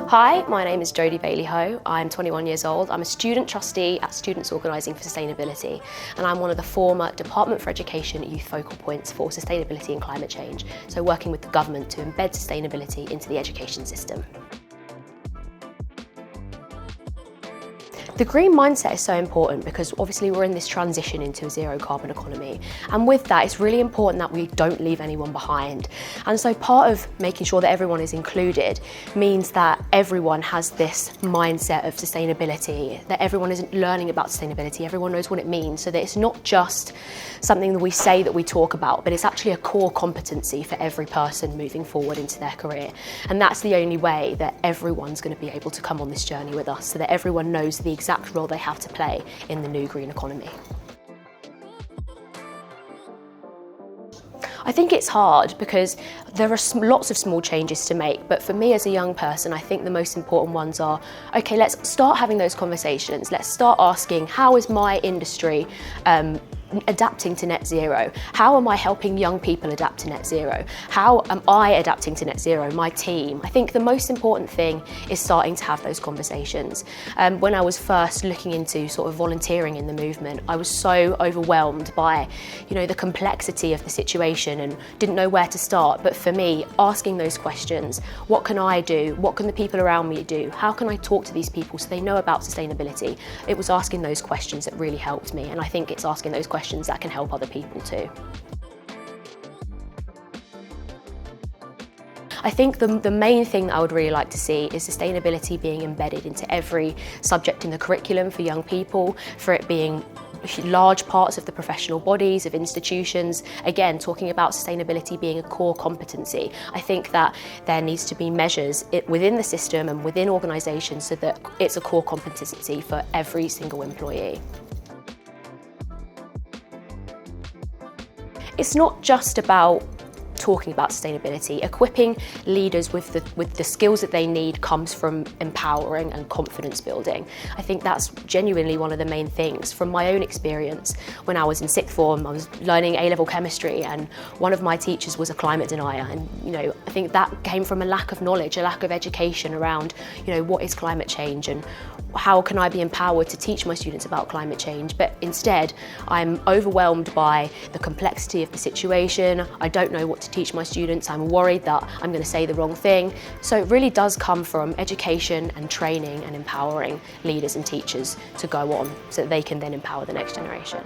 Hi, my name is Jodie Bailey-Ho. I'm 21 years old. I'm a student trustee at Students Organising for Sustainability, and I'm one of the former Department for Education youth focal points for sustainability and climate change, so working with the government to embed sustainability into the education system. The green mindset is so important because obviously we're in this transition into a zero carbon economy, and with that it's really important that we don't leave anyone behind. And so part of making sure that everyone is included means that everyone has this mindset of sustainability, that everyone is learning about sustainability, everyone knows what it means, so that it's not just something that we say that we talk about, but it's actually a core competency for every person moving forward into their career. And that's the only way that everyone's going to be able to come on this journey with us, so that everyone knows the exact role they have to play in the new green economy. I think it's hard because there are lots of small changes to make, but for me as a young person, I think the most important ones are, okay, let's start having those conversations. Let's start asking, how is my industry adapting to net zero? How am I helping young people adapt to net zero? How am I adapting to net zero, my team? I think the most important thing is starting to have those conversations. When I was first looking into sort of volunteering in the movement, I was so overwhelmed by, the complexity of the situation and didn't know where to start. But for me, asking those questions, what can I do? What can the people around me do? How can I talk to these people so they know about sustainability? It was asking those questions that really helped me, and I think it's asking those questions that can help other people too. I think the main thing that I would really like to see is sustainability being embedded into every subject in the curriculum for young people, for it being large parts of the professional bodies, of institutions. Again, talking about sustainability being a core competency. I think that there needs to be measures within the system and within organisations so that it's a core competency for every single employee. It's not just about talking about sustainability. Equipping leaders with the skills that they need comes from empowering and confidence building. I think that's genuinely one of the main things. From my own experience, when I was in sixth form, I was learning A-level chemistry, and one of my teachers was a climate denier, and I think that came from a lack of knowledge, a lack of education around what is climate change and how can I be empowered to teach my students about climate change. But instead I'm overwhelmed by the complexity of the situation. I don't know what to teach my students. I'm worried that I'm going to say the wrong thing. So it really does come from education and training and empowering leaders and teachers to go on so that they can then empower the next generation.